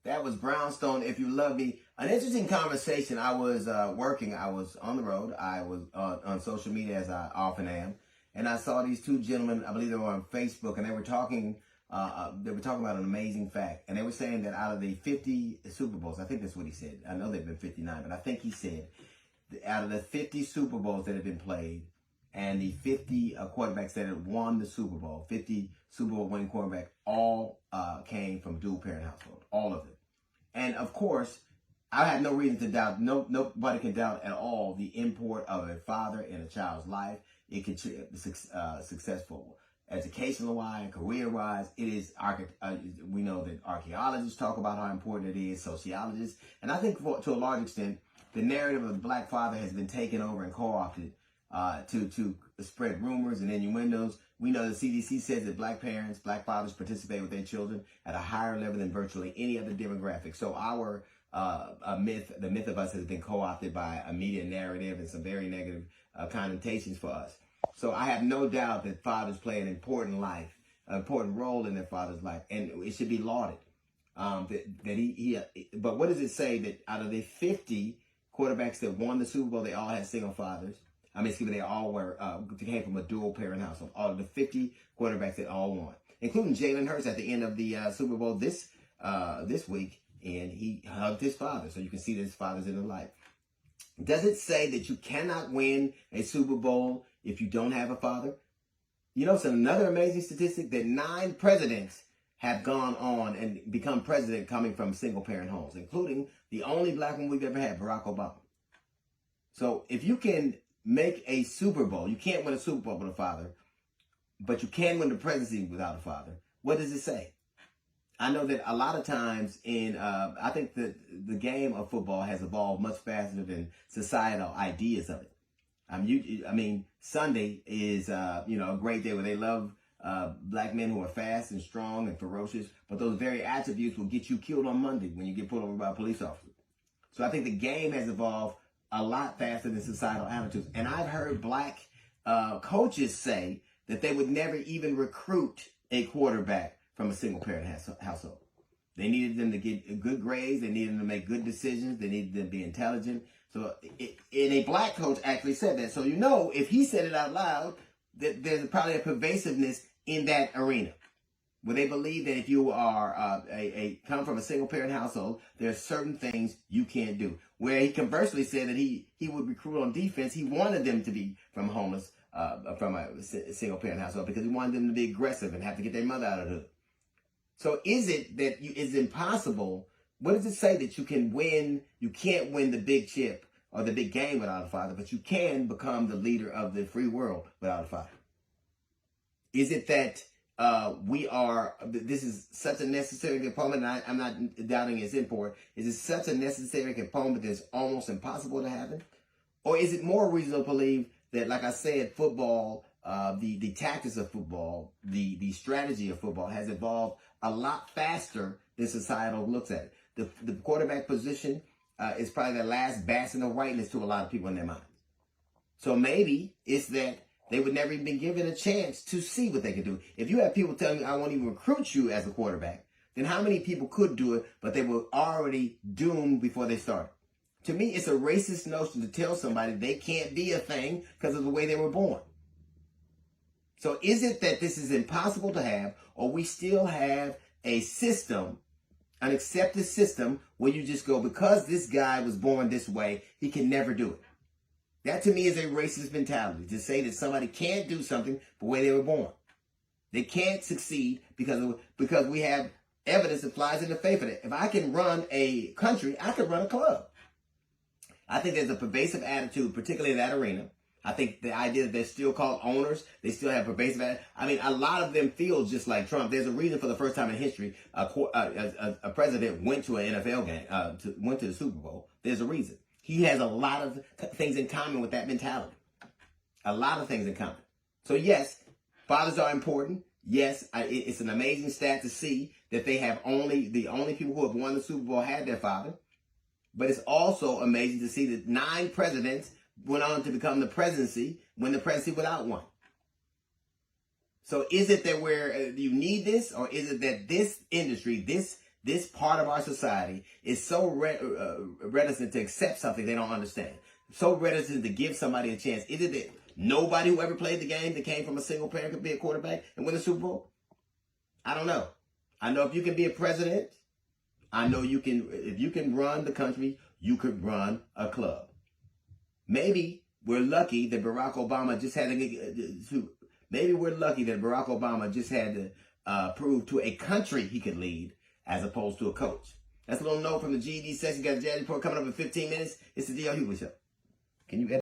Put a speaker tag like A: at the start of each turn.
A: That was Brownstone, If You Love Me. An interesting conversation. I was working. I was on the road. I was on social media, as I often am. And I saw these two gentlemen, I believe they were on Facebook, and they were talking about an amazing fact. And they were saying that out of the 50 Super Bowls, I think that's what he said. I know they've been 59, but I think he said out of the 50 Super Bowls that have been played and the 50 quarterbacks that have won the Super Bowl, 50 Super Bowl winning quarterback, all came from dual parent household, all of them. And of course, I have no reason to doubt, nobody can doubt at all the import of a father in a child's life. It can be successful educational-wise, career-wise. It is, we know that archaeologists talk about how important it is, sociologists. And I think to a large extent, the narrative of the black father has been taken over and co-opted to spread rumors and innuendos. We know the CDC says that black parents, black fathers participate with their children at a higher level than virtually any other demographic. So our the myth of us has been co-opted by a media narrative and some very negative connotations for us. So I have no doubt that fathers play an important role in their father's life, and it should be lauded. But what does it say that out of the 50 quarterbacks that won the Super Bowl, they all had single fathers? They all came from a dual parent household. All of the 50 quarterbacks that all won, including Jalen Hurts at the end of the Super Bowl this week, and he hugged his father. So you can see that his father's in the life. Does it say that you cannot win a Super Bowl if you don't have a father? You know, it's another amazing statistic that 9 presidents have gone on and become president coming from single parent homes, including the only black one we've ever had, Barack Obama. So if you can make a Super Bowl, you can't win a Super Bowl with a father, but you can win the presidency without a father. What does it say? I know that a lot of times I think that the game of football has evolved much faster than societal ideas of it. Sunday is, a great day where they love black men who are fast and strong and ferocious, but those very attributes will get you killed on Monday when you get pulled over by a police officer. So I think the game has evolved a lot faster than societal attitudes. And I've heard black coaches say that they would never even recruit a quarterback from a single parent household. They needed them to get good grades. They needed them to make good decisions. They needed them to be intelligent. So and a black coach actually said that. So if he said it out loud, that there's probably a pervasiveness in that arena, where they believe that if you are come from a single parent household, there are certain things you can't do. Where he conversely said that he would recruit on defense. He wanted them to be from a single parent household because he wanted them to be aggressive and have to get their mother out of the hood. So is it that it's impossible? What does it say that you can win? You can't win the big chip or the big game without a father, but you can become the leader of the free world without a father? Is it that this is such a necessary component, and I'm not doubting its import. Is it such a necessary component that it's almost impossible to happen? Or is it more reasonable to believe that, like I said, football, the tactics of football, the strategy of football has evolved a lot faster than societal looks at it? The quarterback position is probably the last bastion of whiteness to a lot of people in their minds. So maybe it's that they would never even been given a chance to see what they could do. If you have people telling you, I won't even recruit you as a quarterback, then how many people could do it, but they were already doomed before they started? To me, it's a racist notion to tell somebody they can't be a thing because of the way they were born. So is it that this is impossible to have, or we still have a system, an accepted system, where you just go, because this guy was born this way, he can never do it? That to me is a racist mentality, to say that somebody can't do something the way they were born. They can't succeed because we have evidence that flies in the face of it. If I can run a country, I can run a club. I think there's a pervasive attitude, particularly in that arena. I think the idea that they're still called owners, they still have pervasive attitude. A lot of them feel just like Trump. There's a reason for the first time in history a president went to an NFL game, went to the Super Bowl. There's a reason. He has a lot of things in common with that mentality. A lot of things in common. So yes, fathers are important. Yes, it's an amazing stat to see that the only people who have won the Super Bowl had their father. But it's also amazing to see that 9 presidents went on to become the presidency, win the presidency without one. So is it that you need this, or is it that this industry, this this part of our society is so reticent to accept something they don't understand. So reticent to give somebody a chance. Is it that nobody who ever played the game that came from a single parent could be a quarterback and win the Super Bowl? I don't know. I know if you can be a president, I know you can. If you can run the country, you could run a club. Maybe we're lucky that Barack Obama just had to. Maybe we're lucky that Barack Obama just had to prove to a country he could lead as opposed to a coach. That's a little note from the GED section. Got the Jazz Report coming up in 15 minutes. It's the D.L. Hughley Show. Can you edit?